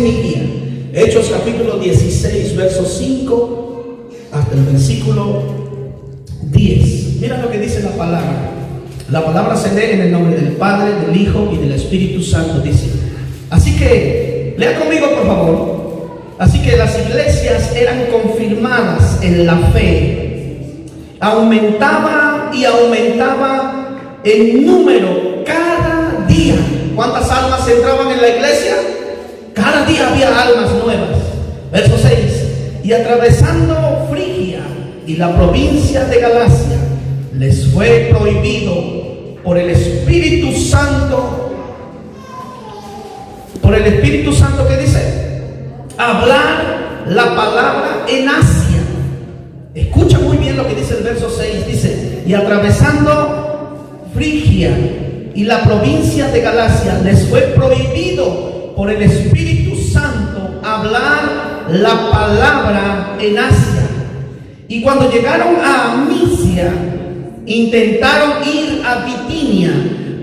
mi guía. Hechos capítulo 16, verso 5 hasta el versículo 10. Mira lo que dice la palabra. La palabra se lee en el nombre del Padre, del Hijo y del Espíritu Santo. Dice, así que, lea conmigo por favor. Así que las iglesias eran confirmadas en la fe. Aumentaba y aumentaba el número cada día. ¿Cuántas almas entraban en la iglesia? Cada día había almas nuevas. Verso 6. Y atravesando Frigia y la provincia de Galacia, les fue prohibido por el Espíritu Santo. Por el Espíritu Santo, ¿qué dice? Hablar la palabra en Asia. Escucha muy bien lo que dice el verso 6. Dice, y atravesando Frigia y la provincia de Galacia, les fue prohibido por el Espíritu Santo hablar la palabra en Asia. Y cuando llegaron a Misia, intentaron ir a Bitinia,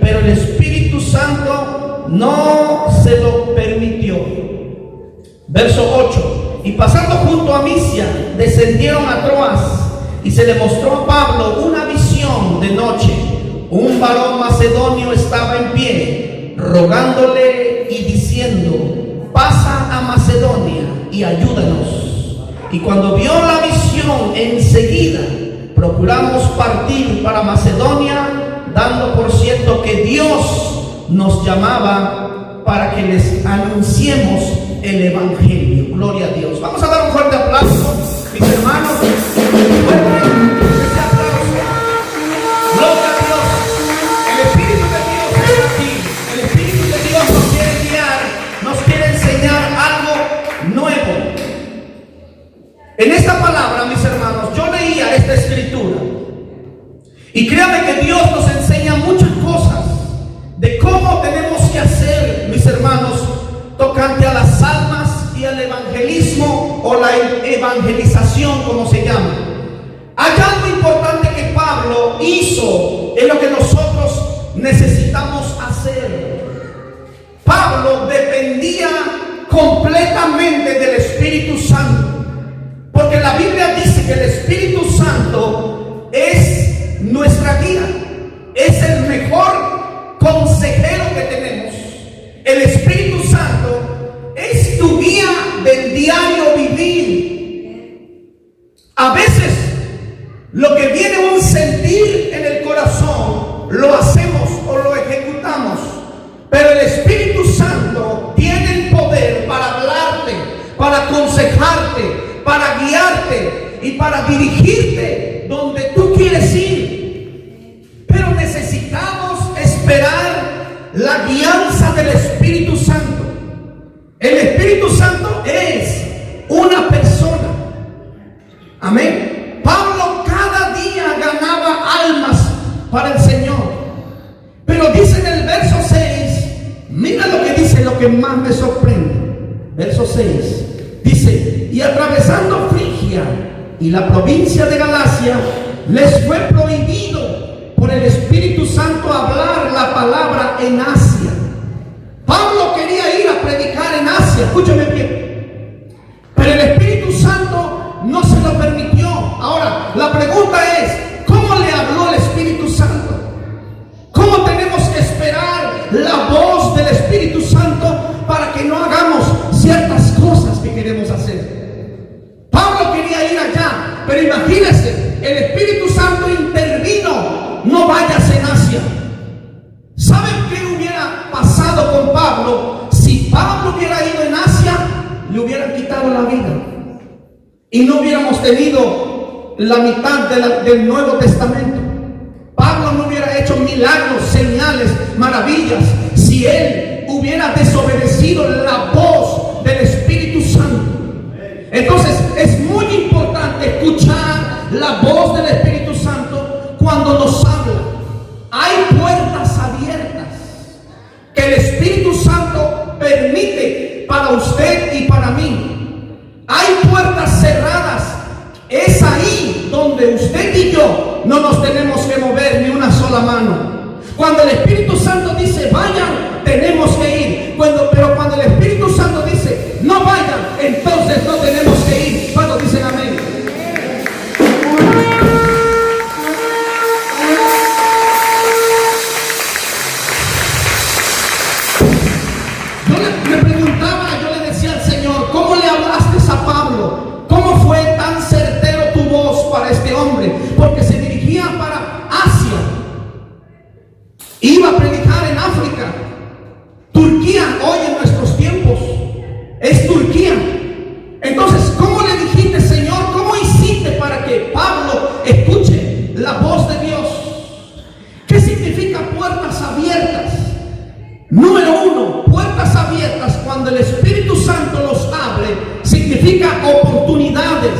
pero el Espíritu Santo no se lo permitió. Verso 8. Y pasando junto a Misia, descendieron a Troas, y se le mostró a Pablo una visión de noche. Un varón macedonio estaba en pie, rogándole y diciendo, pasa a Macedonia y ayúdanos. Y cuando vio la visión, enseguida procuramos partir para Macedonia, dando por cierto que Dios nos llamaba para que les anunciemos el Evangelio. Gloria a Dios. Vamos a dar un fuerte aplauso, mis hermanos. Gloria a Dios. El Espíritu de Dios está aquí. El Espíritu de Dios nos quiere guiar, nos quiere enseñar algo nuevo. En esta palabra, mis hermanos, yo leía esta escritura y créame que Dios nos enseña muchas cosas de cómo tenemos que hacer, mis hermanos, tocante a las almas y al evangelismo o la evangelización, como se llama. Hay algo importante que Pablo hizo en lo que nosotros necesitamos hacer. Pablo dependía completamente del Espíritu Santo, porque la Biblia dice que el Espíritu Santo es nuestra guía, es el mejor consejero que tenemos. El Espíritu Santo es tu guía del diario vivir. A veces lo que viene un sentir en el corazón lo hacemos o lo ejecutamos, pero el Espíritu Santo tiene el poder para hablarte, para aconsejarte, para guiarte y para dirigirte donde tú quieres ir. Pero necesitamos esperar la guianza del Espíritu Santo. El Espíritu Santo es una persona. Amén. Pablo cada día ganaba almas para el Señor. Pero dice en el verso 6, mira lo que dice, lo que más me sorprende. Verso 6 dice, y atravesando Frigia y la provincia de Galacia, les fue prohibido por el Espíritu Santo hablar la palabra en Asia. Pablo quería ir a predicar en Asia, escúchame bien, pero el Espíritu Santo no se lo permitió. Ahora, la pregunta es, ¿cómo le habló el Espíritu Santo? ¿Cómo tenemos que esperar la voz del Espíritu Santo para que no hagamos ciertas cosas que queremos hacer? Pablo quería ir allá, pero imagínense, el Espíritu Santo intervino, no vayas en Asia. ¿Saben qué hubiera pasado con Pablo? Si Pablo hubiera ido en Asia, le hubieran quitado la vida y no hubiéramos tenido la mitad del Nuevo Testamento. Pablo no hubiera hecho milagros, señales, maravillas, si él hubiera desobedecido la voz del Espíritu Santo. Entonces es muy importante escuchar la voz del Espíritu Santo cuando nos habla. Hay puertas abiertas que el Espíritu Santo permite para usted y para mí. Hay puertas cerradas. Es ahí donde usted y yo no nos tenemos que mover ni una sola mano. Cuando el Espíritu Santo dice vayan, tenemos que ir. Pero cuando el Espíritu Santo dice Santo los abre, significa oportunidades.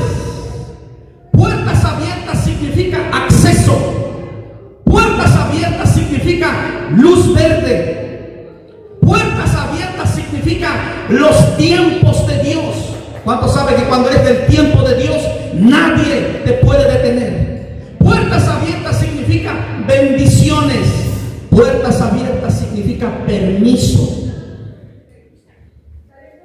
Puertas abiertas significa acceso. Puertas abiertas significa luz verde. Puertas abiertas significa los tiempos de Dios. ¿Cuántos saben que cuando eres del tiempo de Dios, nadie te puede detener? Puertas abiertas significa bendiciones. Puertas abiertas significa permiso.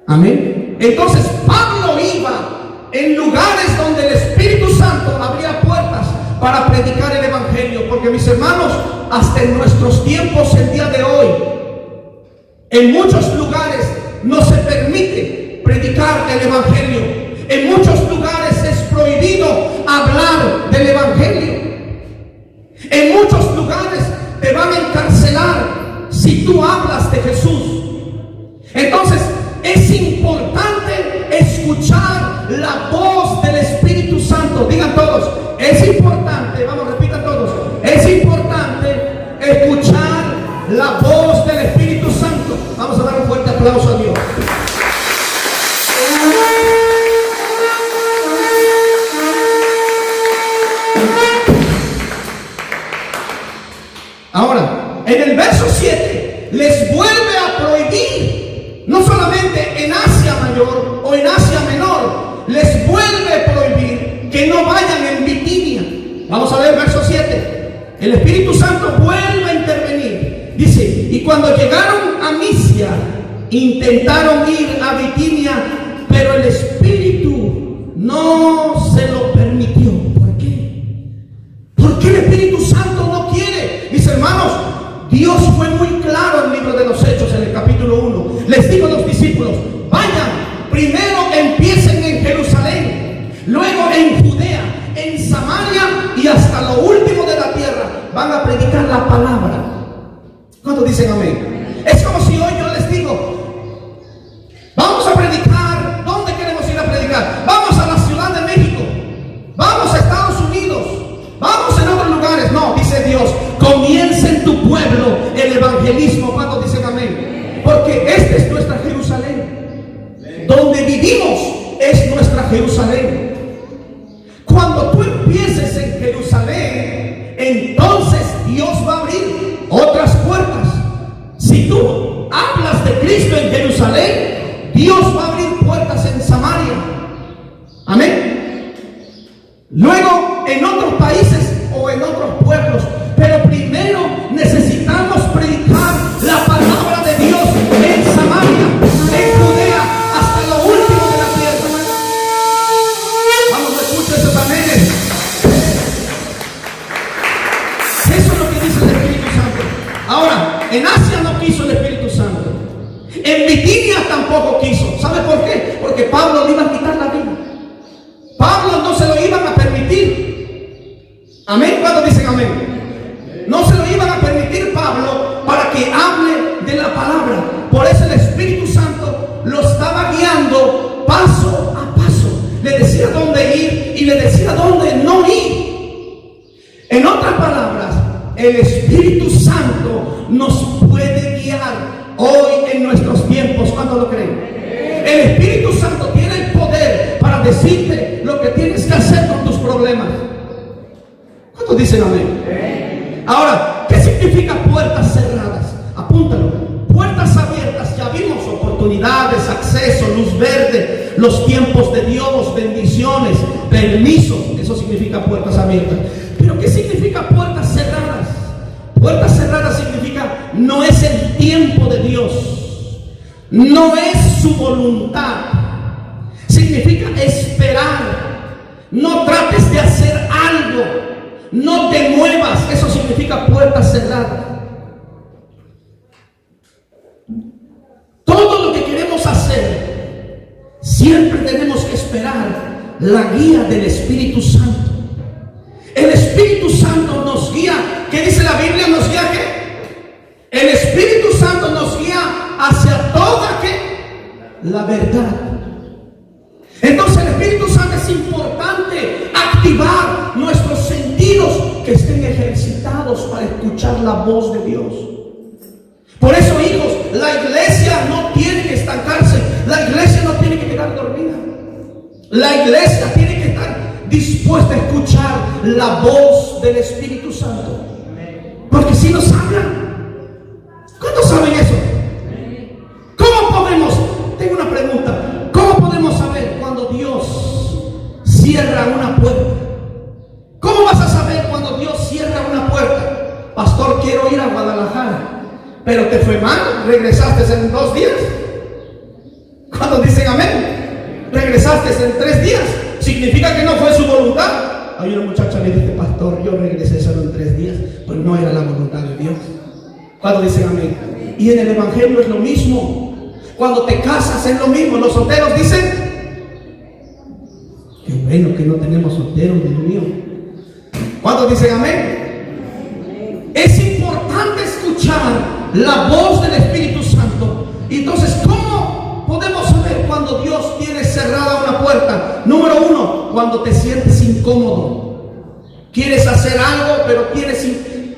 Amén. Entonces Pablo iba en lugares donde el Espíritu Santo abría puertas para predicar el Evangelio. Porque mis hermanos, hasta en nuestros tiempos, el día de hoy, en muchos lugares no se permite predicar el Evangelio. En muchos lugares es prohibido hablar del Evangelio. En muchos lugares te van a encarcelar si tú hablas de Jesús. Entonces es importante escuchar la voz del Espíritu Santo. Digan todos, es importante, vamos, repitan todos, es importante escuchar la voz del Espíritu Santo. Vamos a dar un fuerte aplauso a Dios. Ahora, en el verso 7 les vuelve a prohibir, no solamente en Asia Mayor o en Asia Menor, les vuelve a prohibir que no vayan en Bitinia. Vamos a ver el verso 7. El Espíritu Santo vuelve a intervenir. Dice, y cuando llegaron a Misia, intentaron ir a Bitinia, pero el Espíritu no se lo permitió. ¿Por qué? Porque el Espíritu Santo no quiere. Mis hermanos, Dios fue muy claro en el libro de los Hechos, en el capítulo 1. Les dijo a los discípulos, vayan, primero empiecen en Jerusalén, luego en Judea, en Samaria y hasta lo último de la tierra. Van a predicar la palabra. ¿Cuántos dicen amén? Es como si hoy yo les digo, vamos a predicar. ¿Dónde queremos ir a predicar? Vamos a la Ciudad de México, vamos a Estados Unidos, vamos en otros lugares. No, dice Dios, comienza en tu pueblo el evangelismo. ¿Cuántos dicen amén? Porque esta es nuestra Jerusalén. Donde vivimos es nuestra Jerusalén. Cuando tú empieces en Jerusalén, entonces Dios va a abrir otras puertas. Si tú hablas de Cristo en Jerusalén, Dios va a abrir puertas en Samaria. Amén. Luego en otros países o en otros pueblos. Pero primero necesitamos predicar la palabra de Dios en Samaria, en Judea, hasta lo último de la tierra. Vamos, escucha esos amenes. Eso es lo que dice el Espíritu Santo. Ahora, en Asia no quiso el Espíritu Santo. En Bitinia tampoco quiso. ¿Sabe por qué? Porque Pablo le iba a quitar la vida. Pablo no se lo iban a permitir. Amén. ¿Cuántos dicen amén? No se lo iban a permitir Pablo para que hable de la palabra. Por eso el Espíritu Santo lo estaba guiando paso a paso. Le decía dónde ir y le decía dónde no ir. En otras palabras, el Espíritu Santo nos puede guiar hoy en nuestros tiempos. ¿Cuándo lo creen? El Espíritu Santo tiene el poder para decirte lo que tienes que hacer con tus problemas. ¿Cuántos dicen amén? Ahora, ¿qué significa puertas cerradas? Apúntalo. Puertas abiertas, ya vimos oportunidades, acceso, luz verde, los tiempos de Dios, bendiciones, permisos. Eso significa puertas abiertas. Pero ¿qué significa puertas cerradas? Puertas cerradas significa no es el tiempo de Dios, no es su voluntad. Significa esperar. No trates de hacer algo, no te muevas. Eso significa puertas cerradas. Todo lo que queremos hacer, siempre tenemos que esperar la guía del Espíritu Santo. El Espíritu Santo nos guía. ¿Qué dice la Biblia? ¿Nos guía qué? El Espíritu Santo nos guía hacia toda ¿qué? La verdad. Entonces el Espíritu Santo es importante activar nuestros sentidos que estén ejercitados para escuchar la voz de Dios. Por eso, hijos, la iglesia no tiene que estancarse. La iglesia La iglesia tiene que estar dispuesta a escuchar la voz del Espíritu Santo. Porque si nos hablan, ¿cuántos saben eso? ¿Cómo podemos? Tengo una pregunta. ¿Cómo podemos saber cuando Dios cierra una puerta? ¿Cómo vas a saber cuando Dios cierra una puerta? Pastor, quiero ir a Guadalajara, pero te fue mal, regresaste en 2 días. ¿Cuántos dicen amén? Regresaste en 3 días. ¿Significa que no fue su voluntad? Hay una muchacha que dice, pastor, yo regresé solo en 3 días. Pues no era la voluntad de Dios. ¿Cuántos dicen amén? Y en el evangelio es lo mismo. Cuando te casas es lo mismo. Los solteros dicen, qué bueno que no tenemos solteros, Dios mío. ¿Cuántos dicen amén? Es importante escuchar la voz del Espíritu Santo. Y entonces, ¿cómo podemos saber cuando Dios tiene cerrada una puerta? Número 1, cuando te sientes incómodo. Quieres hacer algo, pero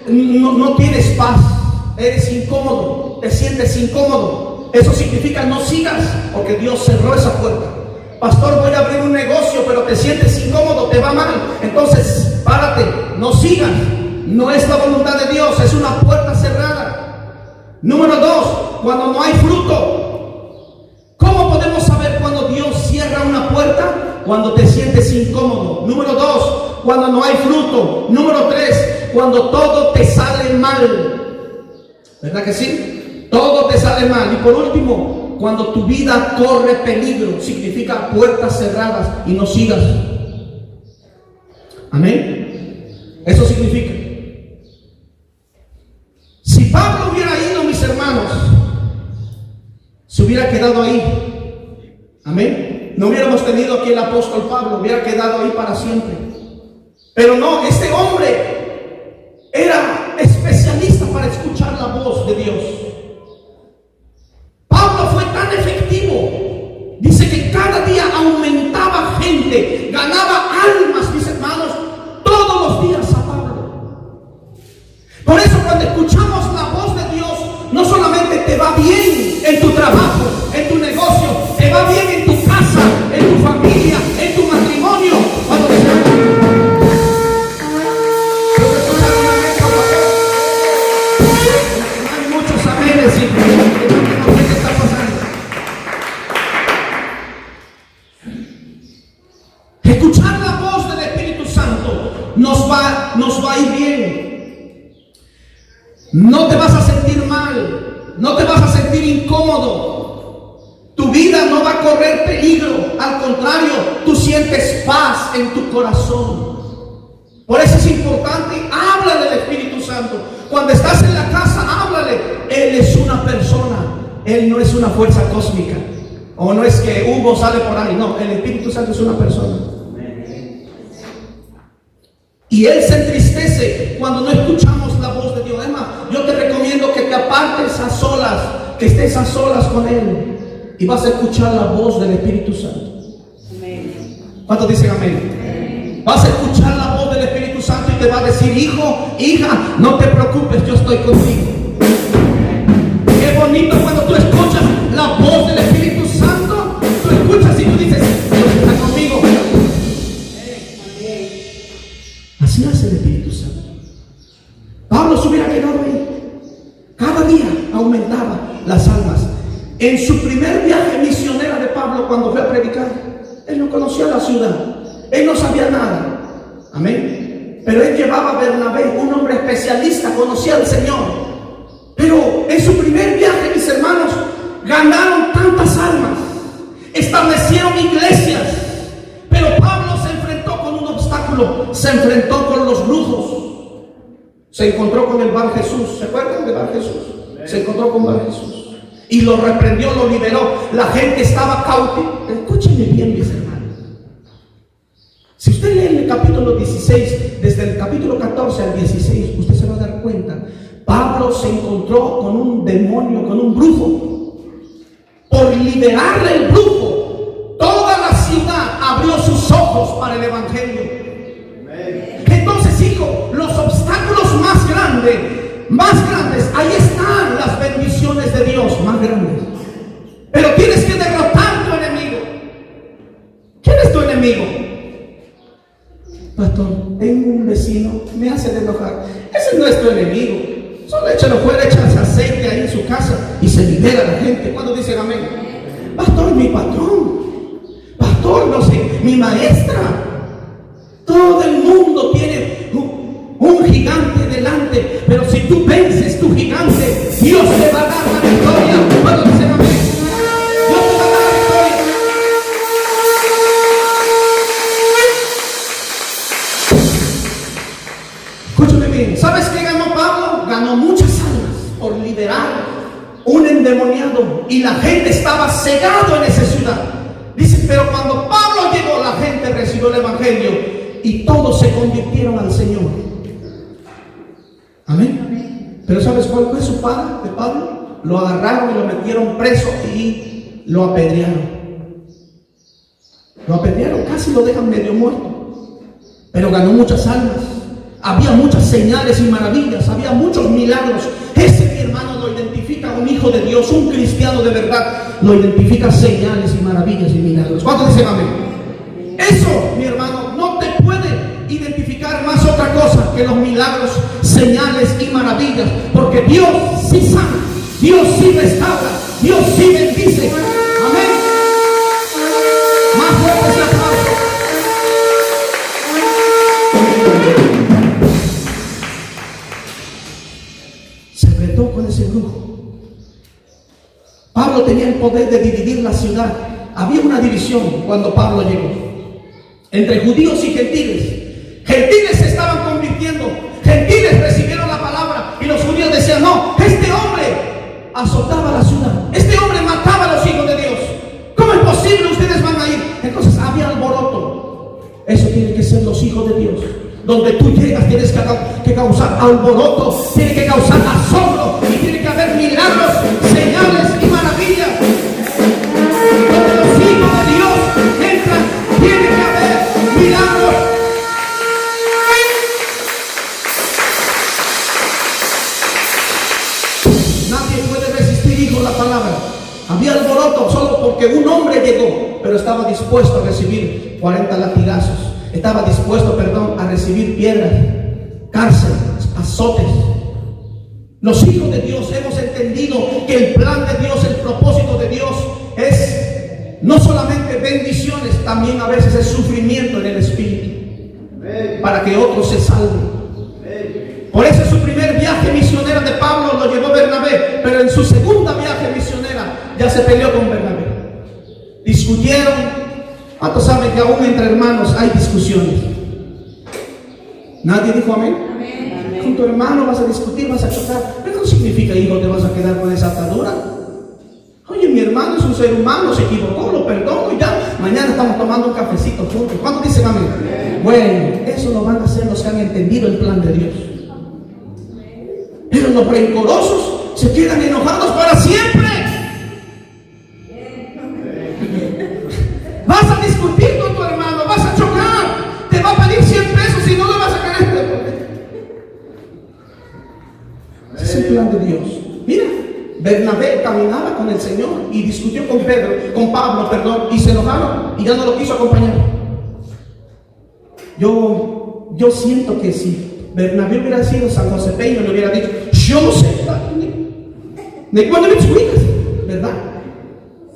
no tienes paz. Eres incómodo, te sientes incómodo. Eso significa no sigas, porque Dios cerró esa puerta. Pastor, voy a abrir un negocio, pero te sientes incómodo, te va mal. Entonces, párate, no sigas. No es la voluntad de Dios, es una puerta cerrada. Número 2, cuando no hay fruto. ¿Cómo podemos saber cuando Dios cierra una puerta? Cuando te sientes incómodo. Número 2, cuando no hay fruto. Número 3, cuando todo te sale mal. ¿Verdad que sí? Todo te sale mal. Y por último, cuando tu vida corre peligro. Significa puertas cerradas y no sigas. Amén. Eso significa. Si Pablo hubiera ido, mis hermanos, se hubiera quedado ahí. Amén. No hubiéramos tenido aquí el apóstol Pablo, hubiera quedado ahí para siempre. Pero no, este hombre era especialista para escuchar la voz de Dios. Pablo fue tan efectivo. Dice que cada día aumentaba gente, ganaba almas, mis hermanos, todos los días a Pablo. Por eso cuando escuchamos la voz de Dios, no solamente te va bien en tu trabajo, en tu negocio, te va bien en tu casa, en tu familia, en tu matrimonio. Cuando te hay muchos amenes y no sé qué está pasando. Escuchar la voz del Espíritu Santo nos va a ir bien. No te vas a sentir mal, no te vas a sentir incómodo. Tu vida no va a correr peligro, al contrario, tú sientes paz en tu corazón. Por eso es importante, háblale al Espíritu Santo. Cuando estás en la casa, háblale. Él es una persona, Él no es una fuerza cósmica. O no es que Hugo sale por ahí, no, el Espíritu Santo es una persona. Y Él se entristece cuando no escuchamos la voz de Dios. Es más, yo te recomiendo que te apartes a solas, que estés a solas con Él y vas a escuchar la voz del Espíritu Santo. ¿Cuántos dicen amén? Vas a escuchar la voz del Espíritu Santo y te va a decir, hijo, hija, no te preocupes, yo estoy contigo. Qué bonito cuando tú escuchas la voz del Espíritu Santo. Tú escuchas y tú dices, Dios está conmigo. Así hace el Espíritu Santo. Pablo se hubiera quedado ahí. Cada día aumentaba las almas. En su primer viaje misionero de Pablo, cuando fue a predicar, él no conocía la ciudad, él no sabía nada. Amén. Pero él llevaba a Bernabé, un hombre especialista, conocía al Señor. Pero en su primer viaje, mis hermanos, ganaron tantas almas, establecieron iglesias. Pero Pablo se enfrentó con un obstáculo, se enfrentó con los brujos. Se encontró con el Bar Jesús. ¿Se acuerdan de Bar Jesús? Se encontró con Bar Jesús y lo reprendió, lo liberó. La gente estaba cautiva. Escúchenme bien, mis hermanos. Si usted lee el capítulo 16, desde el capítulo 14 al 16, usted se va a dar cuenta. Pablo se encontró con un demonio, con un brujo. Por liberarle el brujo, toda la ciudad abrió sus ojos para el evangelio. Entonces, hijo, los obstáculos más grandes, ahí están las bendiciones de Dios más grandes. Pero tienes que derrotar a tu enemigo. ¿Quién es tu enemigo? enemigo? Pastor, tengo un vecino, me hace de enojar. Ese es nuestro enemigo. Solo échalo fuera, echas aceite ahí en su casa y se libera la gente. ¿Cuándo dicen amén? Pastor, mi patrón. Pastor, no sé, mi maestra. Todo el mundo tiene un gigante delante, pero si tú vences tu gigante, Dios te va a dar la victoria. ¿Cuándo dicen amén? Dios te va a dar la victoria. Escúchame bien, ¿sabes qué ganó Pablo? Ganó muchas almas por liberar un endemoniado, y la gente estaba cegado en esa ciudad. Dice, pero cuando Pablo llegó, la gente recibió el evangelio y todos se convirtieron al Señor. Amén. Pero ¿sabes cuál fue su paga de Pablo? Lo agarraron y lo metieron preso y lo apedrearon. Lo apedrearon, casi lo dejan medio muerto. Pero ganó muchas almas. Había muchas señales y maravillas, había muchos milagros. Ese, mi hermano, lo identifica un hijo de Dios, un cristiano de verdad. Lo identifica señales y maravillas y milagros. ¿Cuántos dicen amén? Eso, mi hermano, no te puede identificar más otra cosa que los milagros, señales y maravillas. Porque Dios sí sana, Dios sí restaura, Dios sí bendice. Amén. Más fuerte ese aplauso. Se enfrentó con ese brujo. Pablo tenía el poder de dividir la ciudad. Había una división cuando Pablo llegó entre judíos y gentiles. Gentiles se estaban convirtiendo, gentiles recibieron la palabra, y los judíos decían, no, este hombre azotaba la ciudad, este hombre mataba a los hijos de Dios, ¿cómo es posible? Ustedes van a ir. Entonces había alboroto. Eso tiene que ser los hijos de Dios. Donde tú llegas tienes que causar alboroto, tiene que causar asombro, y tiene que haber milagros, señales y maravillas. Donde los hijos de Dios entran, tiene que haber milagros. Nadie puede resistir, hijo, la palabra. Había alboroto solo porque un hombre llegó, pero estaba dispuesto a recibir 40 latigazos. Estaba dispuesto, a recibir piedras, cárcel, azotes. Los hijos de Dios hemos entendido que el plan de Dios, el propósito de Dios es no solamente bendiciones, también a veces es sufrimiento en el espíritu, para que otros se salven. Por eso su primer viaje misionero de Pablo lo llevó Bernabé, pero en su segunda viaje misionera ya se peleó con Bernabé. Discutieron. ¿Cuántos saben que aún entre hermanos hay discusiones? ¿Nadie dijo amén? Amén. Con tu hermano vas a discutir, vas a chocar. Pero no significa, hijo, te vas a quedar con esa atadura. Oye, mi hermano es un ser humano, se equivocó, lo perdono y ya. Mañana estamos tomando un cafecito juntos. ¿Cuántos dicen amén? Amén. Bueno, eso lo van a hacer los que han entendido el plan de Dios. Pero los rencorosos se quedan enojados para siempre. Vas a discutir con tu hermano, vas a chocar, te va a pedir 100 pesos y no le vas a querer devolver. Ese es el plan de Dios. Mira, Bernabé caminaba con el Señor y discutió con Pablo, y se enojaron y ya no lo quiso acompañar. Yo siento que si Bernabé hubiera sido San Josepeño, le hubiera dicho, yo no sé, de cuándo le explicas, ¿verdad?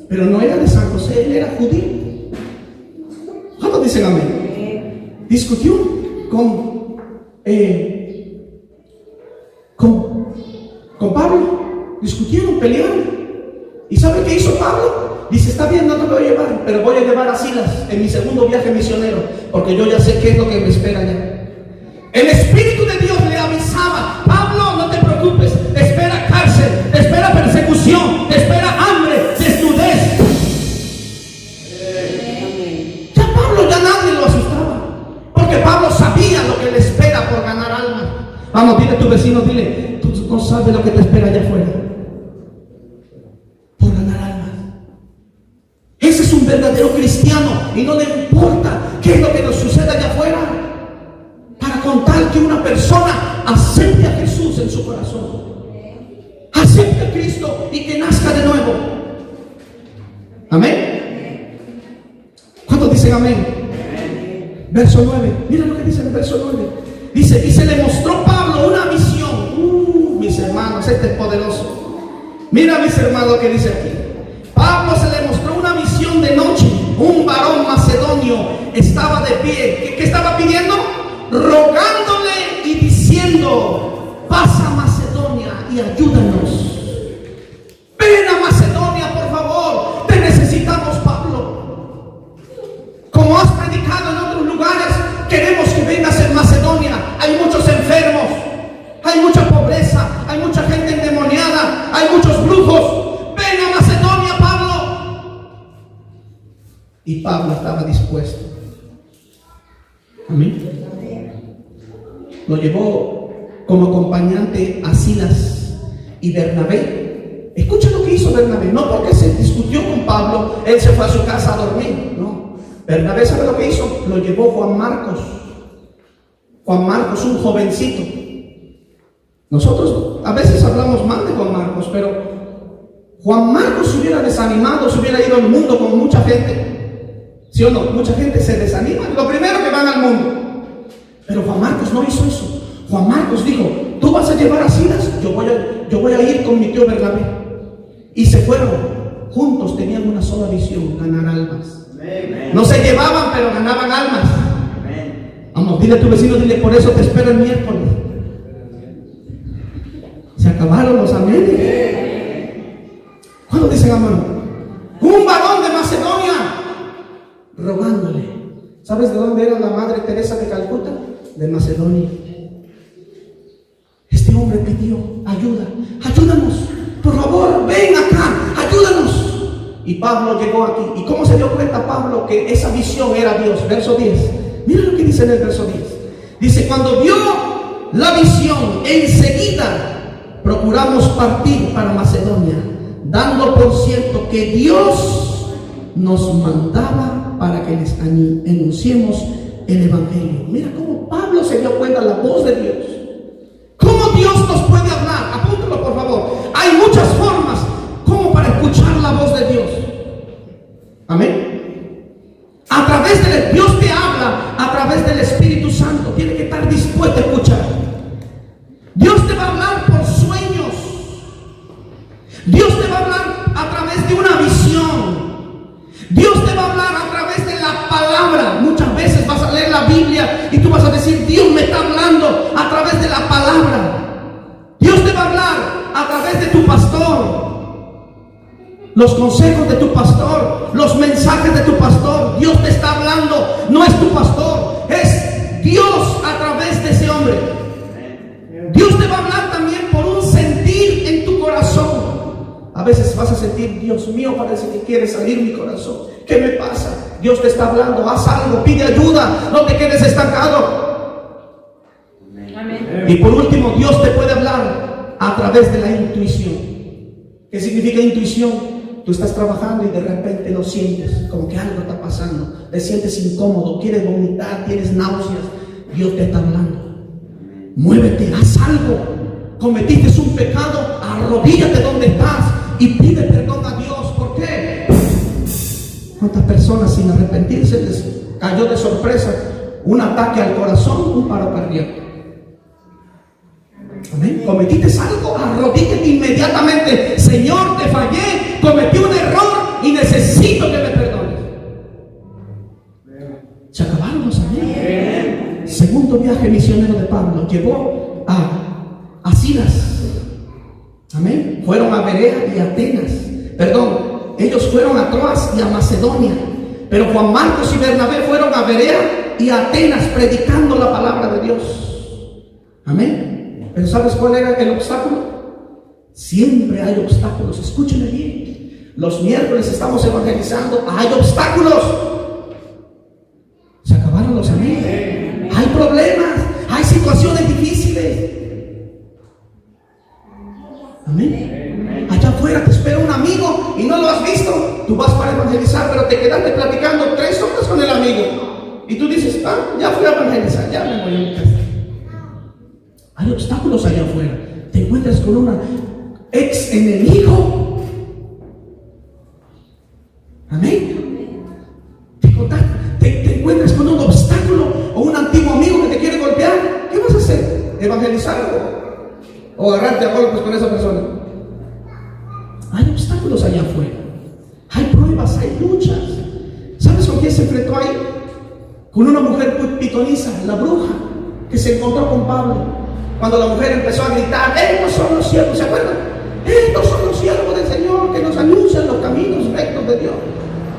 Pero no era de San José, él era judío. ¿Cuántos dicen amén? Discutió con Pablo. Discutieron, pelearon. ¿Y sabe qué hizo Pablo? Dice, está bien, no te voy a llevar, pero voy a llevar a Silas en mi segundo viaje misionero, porque yo ya sé qué es lo que me espera allá. El Espíritu de Dios le avisaba, Pablo, no te preocupes, te espera cárcel, te espera persecución, te espera hambre, desnudez. Ya Pablo, ya nadie lo asustaba, porque Pablo sabía lo que le espera por ganar almas. Vamos, dile a tu vecino, dile, tú no sabes lo que te espera allá afuera por ganar almas. Ese es un verdadero cristiano y no le importa qué es lo que nos suceda allá afuera, para contar que una persona acepte a Jesús en su corazón, acepte a Cristo y que nazca de nuevo. Amén. ¿Cuántos dicen amén? Verso 9. Mira lo que dice en el verso 9. Dice, y se le mostró Pablo una visión. Mis hermanos, este es poderoso. Mira, mis hermanos, lo que dice aquí. Pablo se le mostró una visión de noche. Un varón macedonio estaba de pie. ¿Qué estaba pidiendo? Rogándole y diciendo: pasa a Macedonia y ayúdanos. Ven a Macedonia, por favor. Te necesitamos, Pablo. Como has predicado en otros lugares, queremos que vengas en Macedonia. Hay muchos enfermos, hay mucha pobreza, hay mucha gente endemoniada, hay muchos brujos. Ven a Macedonia, Pablo. Y Pablo estaba dispuesto. Amén. Lo llevó como acompañante a Silas y Bernabé. Escucha lo que hizo Bernabé. No porque se discutió con Pablo, él se fue a su casa a dormir. No. Bernabé, ¿sabe lo que hizo? Lo llevó Juan Marcos. Juan Marcos, un jovencito. Nosotros a veces hablamos mal de Juan Marcos, pero Juan Marcos se hubiera desanimado, se hubiera ido al mundo con mucha gente. ¿Sí o no? Mucha gente se desanima. Lo primero que van al mundo. Pero Juan Marcos no hizo eso. Juan Marcos dijo: tú vas a llevar a Silas, yo voy a ir con mi tío Bernabé. Y se fueron juntos, tenían una sola visión: ganar almas. No se llevaban, pero ganaban almas. Vamos, dile a tu vecino, dile: por eso te espero el miércoles. Se acabaron los amenes. ¿Cuándo dicen amén? Un varón de Macedonia rogándole. ¿Sabes de dónde era la Madre Teresa de Calcuta? De Macedonia. Este hombre pidió ayuda. Ayúdanos, por favor, ven acá, ayúdanos. Y Pablo llegó aquí. ¿Y cómo se dio cuenta Pablo que esa visión era Dios? Verso 10. Mira lo que dice en el verso 10. Dice: cuando vio la visión, enseguida procuramos partir para Macedonia, dando por cierto que Dios nos mandaba para que les anunciemos el Evangelio. Mira cómo Pablo se dio cuenta de la voz de Dios. ¿Cómo Dios nos puede hablar? Apúntalo, por favor. Hay muchas formas como para escuchar la voz de Dios. Amén. A través de Dios te habla a través del Espíritu Santo. Tiene que estar dispuesto a escuchar. Dios te va a hablar por sueños. Dios te va a hablar a través de una visión. Dios te va a hablar a través de la palabra. Muchas veces vas a leer la Biblia y tú vas a decir: Dios me está hablando a través de la palabra. Dios te va a hablar a través de tu pastor. Los consejos de tu pastor, los mensajes de tu pastor. Dios te está hablando. No es tu pastor, es Dios a través de ese hombre. Dios te va a hablar también por un sentir en tu corazón. A veces vas a sentir: Dios mío, parece que quiere salir mi corazón. ¿Qué me pasa? Dios te está hablando. Haz algo, pide ayuda, no te quedes estancado. Amén. Y por último, Dios te puede hablar a través de la intuición. ¿Qué significa intuición? Tú estás trabajando y de repente lo sientes, como que algo está pasando. Te sientes incómodo, quieres vomitar, tienes náuseas. Dios te está hablando. Muévete, haz algo. Cometiste un pecado, arrodíllate donde estás y pide perdón a Dios. ¿Por qué? ¿Cuántas personas sin arrepentirse les cayó de sorpresa un ataque al corazón, un paro cardíaco? Amén. Cometiste algo, arrodíllate inmediatamente. Señor, te fallé, cometí un error y necesito que me perdones. Se acabaron los años. Segundo viaje misionero de Pablo, llevó a Silas. Amén. Fueron a Berea y a Atenas. Ellos fueron a Troas y a Macedonia. Pero Juan Marcos y Bernabé fueron a Berea y a Atenas predicando la palabra de Dios. Amén. Pero ¿sabes cuál era el obstáculo? Siempre hay obstáculos. Escúchenme bien. Los miércoles estamos evangelizando. Hay obstáculos. Se acabaron los amigos. Hay problemas. Hay situaciones difíciles. Amén. Allá afuera te espera un amigo y no lo has visto. Tú vas para evangelizar, pero te quedaste platicando 3 horas con el amigo. Y tú dices: ya fui a evangelizar, ya me voy a mi casa. Hay obstáculos allá afuera. Te encuentras con una ex enemigo. Amén. Te encuentras con un obstáculo o agarrarte a golpes con esa persona. Hay obstáculos allá afuera, hay pruebas, hay luchas. ¿Sabes con quién se enfrentó ahí? Con una mujer pitonisa, la bruja, que se encontró con Pablo. Cuando la mujer empezó a gritar: estos son los siervos, ¿se acuerdan? Estos son los siervos del Señor que nos anuncian los caminos rectos de Dios.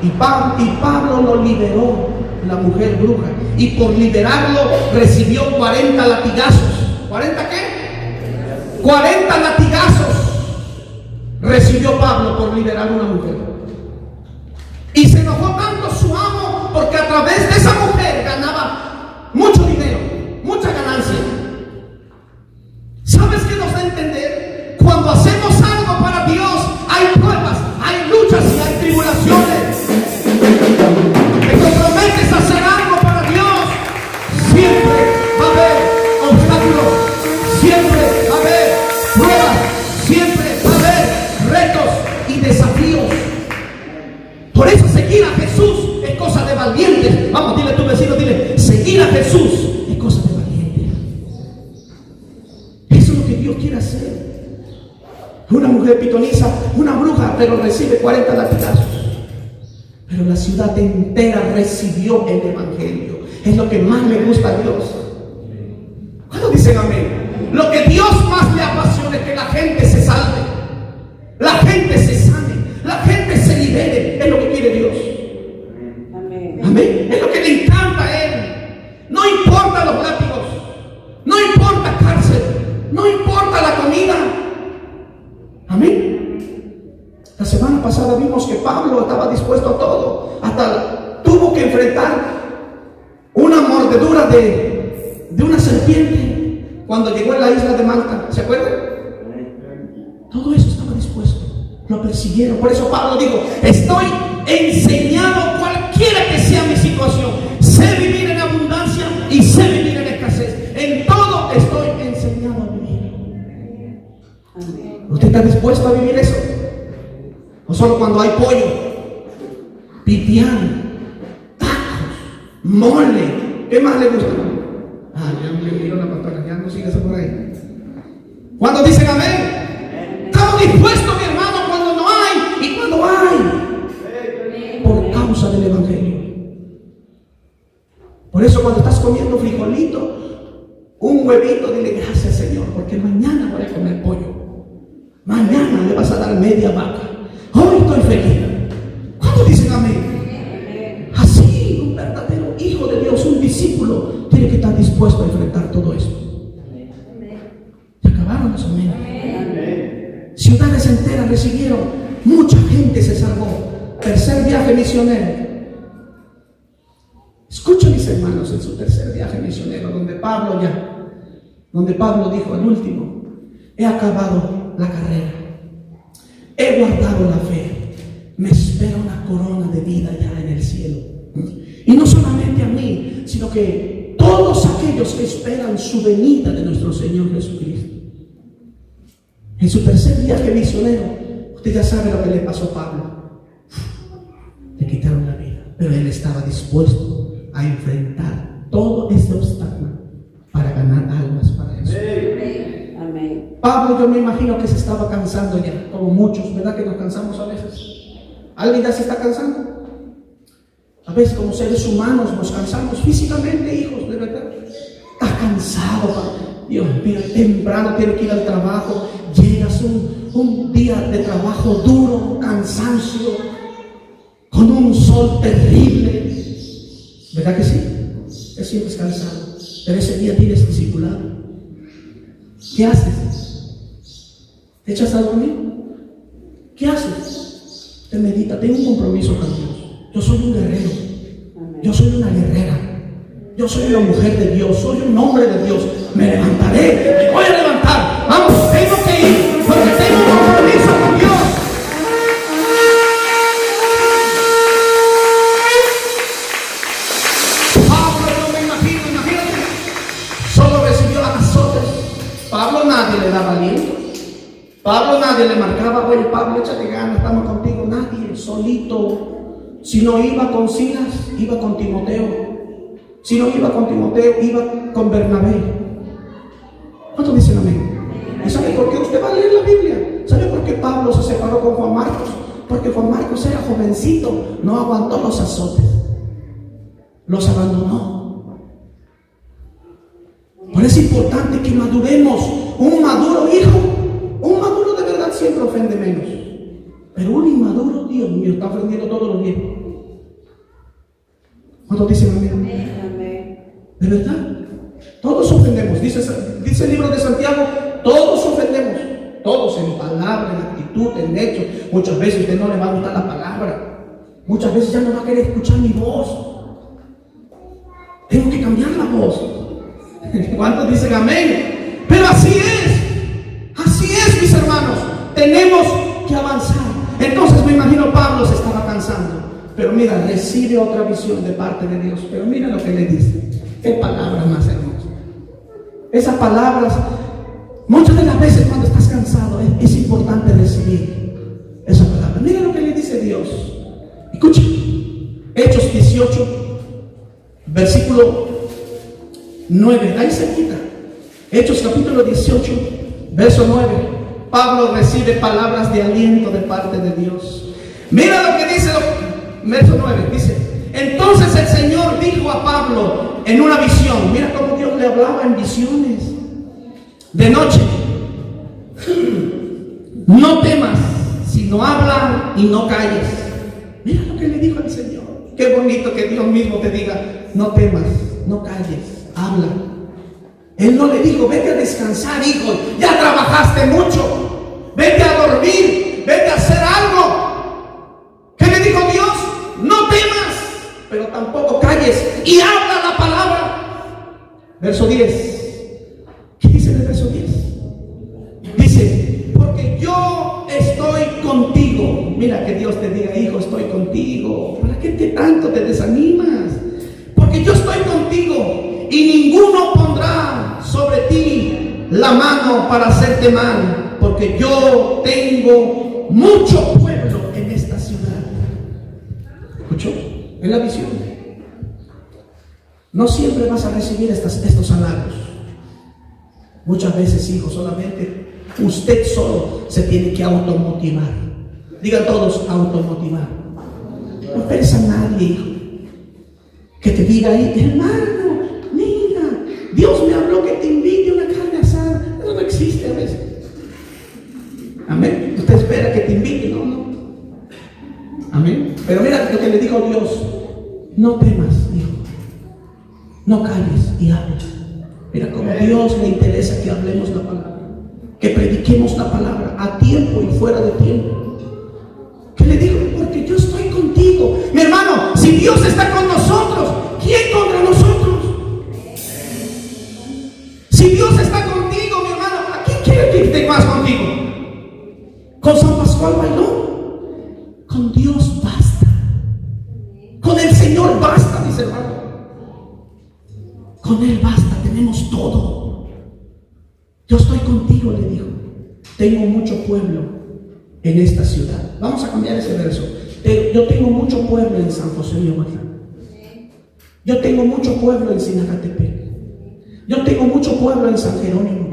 Y Pablo lo liberó, la mujer bruja. Y por liberarlo recibió 40 latigazos. ¿40 qué? 40 latigazos recibió Pablo por liberar a una mujer. Y se enojó tanto su amo porque a través de esa mujer ganaba mucho dinero, mucha ganancia. ¿Sabes qué nos da a entender? Cuando hacemos algo para Dios, hay pruebas, hay luchas y hay tribulaciones. Te comprometes a hacer algo para Dios, siempre va a haber obstáculos, siempre va a haber pruebas, siempre va a haber retos y desafíos. Por eso seguir a Jesús es cosa de valientes. Vamos, dile a tu vecino, dile: seguir a Jesús es cosa de valientes. Eso es lo que Dios quiere hacer. Una mujer pitonisa, una bruja, pero recibe 40 latigazos. Pero la ciudad entera recibió el evangelio. Es lo que más le gusta a Dios. ¿Cuándo dicen amén? Lo que Dios más le apasiona es que la gente se salve, la gente se sane, la gente se libere. Es lo que quiere Dios. Amén. Amén. Es lo que le encanta a Él. No importa los látigos, no importa cárcel, no importa la comida. Amén. La semana pasada vimos que Pablo estaba dispuesto a todo. Hasta tuvo que enfrentar una mordedura de una serpiente cuando llegó a la isla de Malta. ¿Se acuerdan? Todo eso estaba dispuesto. Lo persiguieron. Por eso Pablo dijo: estoy enseñado cualquiera que sea mi situación. Sé vivir en abundancia y sé vivir en escasez. En todo estoy enseñado a vivir. ¿Usted está dispuesto a vivir eso? ¿O solo cuando hay pollo, pipián, tacos, mole? ¿Qué más le gusta? Ya me miró la pastora, ya no sigas por ahí. ¿Cuándo dicen amén? Estamos dispuestos, mi hermano, cuando no hay y cuando hay, por causa del evangelio. Por eso cuando estás comiendo frijolito, un huevito, dile: gracias, Señor, porque mañana voy a comer pollo. Mañana le vas a dar media vaca. Hoy estoy feliz. ¿Cuántos dicen amén? Así un verdadero hijo de Dios, un discípulo, tiene que estar dispuesto a enfrentar todo esto. ¿Se acabaron los amén? Ciudades enteras recibieron, mucha gente se salvó. Tercer viaje misionero. Escuchen, mis hermanos, en su tercer viaje misionero, donde Pablo dijo al último: he acabado la carrera, he guardado la fe, me espera una corona de vida ya en el cielo. Y no solamente a mí, sino que todos aquellos que esperan su venida de nuestro Señor Jesucristo. En su tercer viaje misionero, usted ya sabe lo que le pasó a Pablo. Le quitaron la vida, pero él estaba dispuesto a enfrentar todo este obstáculo para ganar almas para Jesús. Amén. Pablo, yo me imagino que se estaba cansando ya, como muchos, ¿verdad? Que nos cansamos a veces. ¿Alguien ya se está cansando? A veces como seres humanos nos cansamos físicamente, hijos, de verdad. Estás cansado, Dios mío, temprano tienes que ir al trabajo, llegas un día de trabajo duro, cansancio, con un sol terrible, ¿verdad que sí? Te sientes cansado, pero ese día tienes discipulado. ¿Qué haces? ¿Te echas a dormir? ¿Qué haces? Te meditas, tengo un compromiso con Dios. Yo soy un guerrero, yo soy una guerrera, yo soy una mujer de Dios, soy un hombre de Dios. Me levantaré, me voy a levantar. Vamos, tengo que ir, porque tengo un compromiso con Dios. Pablo, no me imagino, imagínate, solo recibió azotes. Pablo nadie le daba aliento. Pablo nadie le marcaba: oye, Pablo, échate ganas, estamos contigo. Nadie, solito. Si no iba con Silas, iba con Timoteo. Si no iba con Timoteo, iba con Bernabé. ¿Cuántos dicen amén? Y ¿Sabe por qué usted va a leer la Biblia? ¿Sabe por qué Pablo se separó con Juan Marcos? Porque Juan Marcos era jovencito, no aguantó los azotes, los abandonó. Por eso es importante que maduremos. Un maduro hijo, un maduro de verdad siempre ofende menos, pero un inmaduro, Dios mío, está ofendiendo todos los días. ¿Cuántos dicen amén? ¿De verdad? Todos ofendemos, dice el libro de Santiago, todos ofendemos, todos en palabra, en actitud, en hecho. Muchas veces a usted no le va a gustar la palabra, muchas veces ya no va a querer escuchar mi voz. Tengo que cambiar la voz. ¿Cuántos dicen amén? Pero así es, mis hermanos, tenemos que avanzar. Entonces me imagino Pablo se estaba cansando, pero mira, recibe otra visión de parte de Dios. Pero mira lo que le dice. Qué palabras más hermosas. Esas palabras, muchas de las veces cuando estás cansado, es importante recibir esa palabra. Mira lo que le dice Dios. Escucha, Hechos 18, versículo 9, ahí cerquita. Hechos capítulo 18, verso 9. Pablo recibe palabras de aliento de parte de Dios. Mira lo que dice, verso 9, dice: entonces el Señor dijo a Pablo en una visión. Mira cómo Dios le hablaba en visiones de noche: no temas, sino habla y no calles. Mira lo que le dijo al Señor. Qué bonito que Dios mismo te diga: no temas, no calles, habla. Él no le dijo: vete a descansar, hijo, ya trabajaste mucho, vete a dormir, vete a hacer algo. ¿Qué le dijo Dios? No temas, pero tampoco calles, y habla la palabra. Verso 10. ¿Qué dice en el verso 10? Dice: porque yo estoy contigo. Mira, que Dios te diga: hijo, estoy contigo. ¿Para qué tanto te desanimas? Porque yo estoy contigo, y ninguno pondrá sobre ti la mano para hacerte mal, porque yo tengo mucho pueblo en esta ciudad. ¿Escuchó? Es la visión. No siempre vas a recibir estos halagos. Muchas veces, hijo, solamente usted solo se tiene que automotivar. Digan todos: automotivar. No esperes a nadie, hijo, que te diga ahí: hermano, mira, Dios me habló que te invite a una carne asada. Eso no existe a veces. Amén. Usted espera que te invite, no. Amén. Pero mira lo que le dijo Dios: no temas, hijo, no calles y hables. Mira cómo a Dios le interesa que hablemos la palabra, que prediquemos la palabra a tiempo y fuera de tiempo. ¿Qué le digo? Porque yo estoy contigo. Mi hermano, si Dios está con nosotros, ¿quién contra nosotros? Si Dios está contigo, mi hermano, ¿a quién quiere que esté más contigo? ¿Con San Pascual Bailón? Con Dios basta. Con el Señor basta, dice hermano. Con Él basta, tenemos todo. Yo estoy contigo, le dijo. Tengo mucho pueblo en esta ciudad. Vamos a cambiar ese verso. Yo tengo mucho pueblo en San José de Oaxaca. Yo tengo mucho pueblo en Sinacatepec. Yo tengo mucho pueblo en San Jerónimo.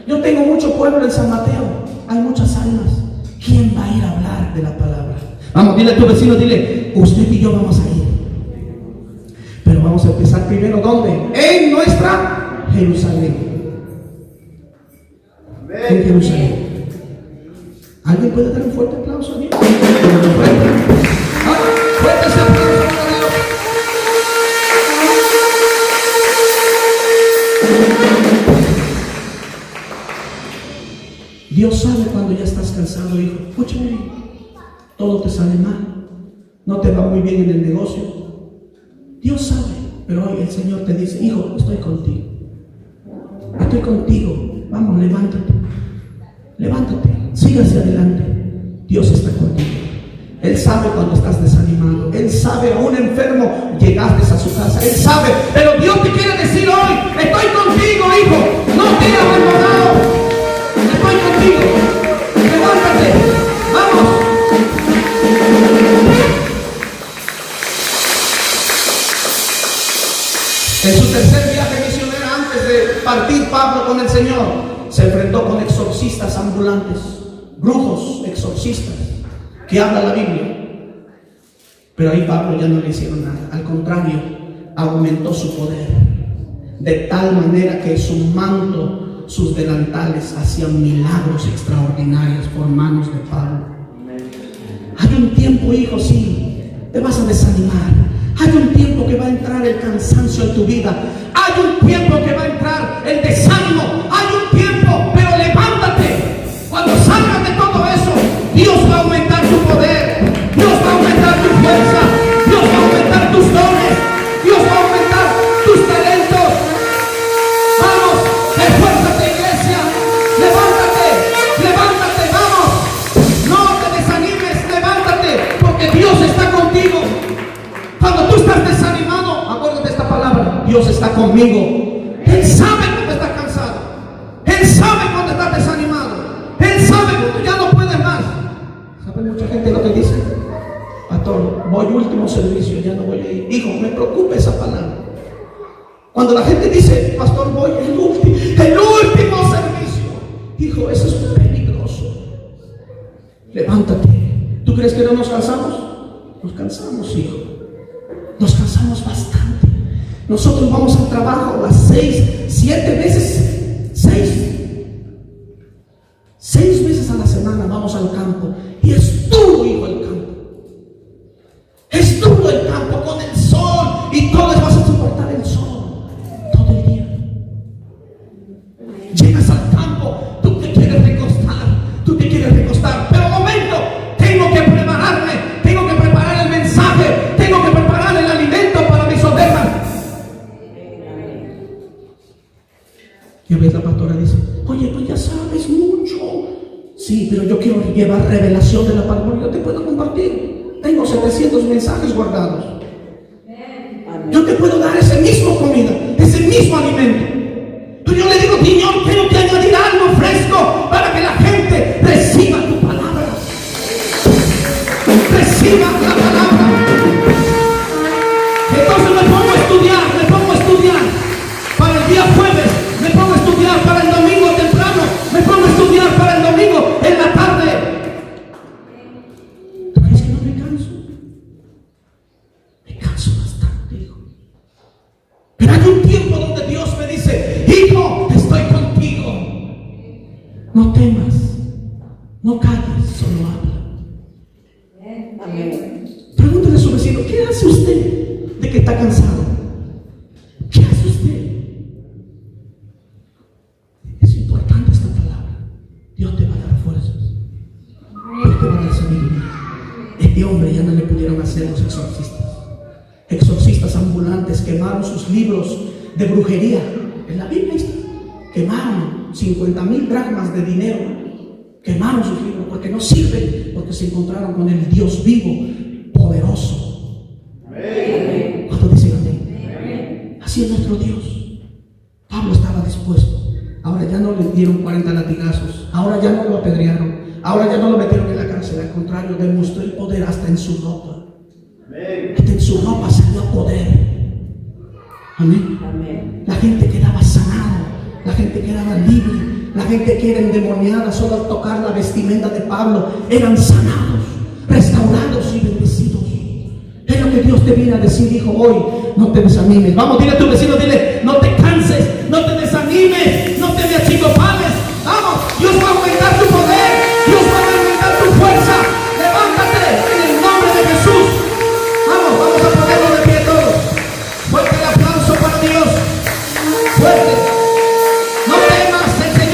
Yo tengo mucho pueblo en San Mateo. Hay muchas almas. ¿Quién va a ir a hablar de la palabra? Vamos, dile a tu vecino, dile: usted y yo vamos a ir. Pero vamos a empezar primero, ¿dónde? En nuestra Jerusalén. En Jerusalén. ¿Alguien puede dar un fuerte aplauso a Dios? Fuerte ese aplauso a Dios. Dios sabe cuando ya estás cansado, hijo. Escúchame bien. Todo te sale mal. No te va muy bien en el negocio. Dios sabe. Pero hoy el Señor te dice: hijo, estoy contigo. Estoy contigo. Vamos, levántate. Levántate. Sigue hacia adelante. Dios está contigo. Él sabe cuando estás desanimado. Él sabe, a un enfermo llegaste a su casa. Él sabe. Pero Dios te quiere decir hoy: estoy contigo, hijo. No te he abandonado. Estoy contigo. Levántate. Vamos. En su tercer viaje misionero, antes de partir Pablo con el Señor, se enfrentó con exorcistas ambulantes, brujos, exorcistas, que habla la Biblia. Pero ahí Pablo ya no le hicieron nada. Al contrario, aumentó su poder, de tal manera que su manto, sus delantales hacían milagros extraordinarios por manos de Pablo. Hay un tiempo, hijo, sí, te vas a desanimar. Hay un tiempo que va a entrar el cansancio en tu vida. Hay un tiempo que va a entrar el desánimo. Hay un tiempo, pero levántate. Cuando salgas de todo eso, Dios va a aumentar tu poder. Dios va a aumentar tu fuerza. Dios va a aumentar tus dones. Dios va a aumentar tus talentos. Vamos, esfuérzate, iglesia. Levántate, levántate, vamos. No te desanimes, levántate, porque Dios está contigo. Cuando tú estás desanimado, acuérdate de esta palabra: Dios está conmigo. Él sabe cuando estás cansado. Él sabe cuando estás desanimado. Él sabe cuando ya no puedes más. ¿Sabe mucha gente lo que dice? Pastor, voy último servicio, ya no voy a ir. Hijo, me preocupa esa palabra. Cuando la gente dice, pastor, voy el último servicio. Hijo, eso es peligroso. Levántate. ¿Tú crees que no nos cansamos? Nos cansamos, hijo. Nos cansamos bastante. Nosotros vamos al trabajo las 6, 7 veces, 6 veces a la semana vamos al campo. Y es duro, hijo, el campo. Es duro el campo con el sol. Y tú les vas a soportar el sol todo el día. Llegas al campo, tú te quieres recostar. Pero un momento, tengo que prepararme. Tengo que preparar el mensaje. Tengo que preparar el alimento para mis ovejas. Y a veces la pastora dice, oye, pues ya sabes mucho. Sí, pero yo quiero llevar revelación de la palabra. Yo te puedo compartir. Tengo 700 mensajes guardados. Yo te puedo dar ese mismo comida, ese mismo alimento. Pero yo le digo, Señor, quiero que añadir algo fresco para que la gente reciba tu palabra. Reciba la palabra. Entonces me pongo a estudiar para el día jueves, me pongo a estudiar para el domingo temprano, me pongo a estudiar para el domingo en la tarde. ¿Tú crees que no me canso? Me canso bastante, hijo. Pero hay un tiempo donde Dios me dice, hijo, estoy contigo. No temas, no calles, solo habla. Amén. Pregúntale a su vecino, ¿qué hace usted de que está cansado? ¿Qué hace usted? Es importante esta palabra. Dios te va a dar fuerzas. Dios te va a dar sabiduría. Este hombre ya no le pudieron hacer los exorcistas. Exorcistas ambulantes quemaron sus libros de brujería. En la Biblia está. Quemaron 50,000 dracmas de dinero. Quemaron sus libros porque no sirven, porque se encontraron con el Dios vivo, poderoso. Amén. ¿Cuántos dicen amén? Amén. Así es nuestro Dios. Pablo estaba dispuesto. Ahora ya no le dieron 40 latigazos. Ahora ya no lo apedrearon. Ahora ya no lo metieron en la cárcel. Al contrario, demostró el poder hasta en su ropa. Amén. Hasta en su ropa salió poder. Amén. Amén. La gente quedaba sanada. La gente quedaba libre. La gente que era endemoniada, solo al tocar la vestimenta de Pablo, eran sanados, restaurados y bendecidos. Es lo que Dios te viene a decir, hijo, hoy. No te desanimes. Vamos, dile a tu vecino, dile, no te canses, no te desanimes.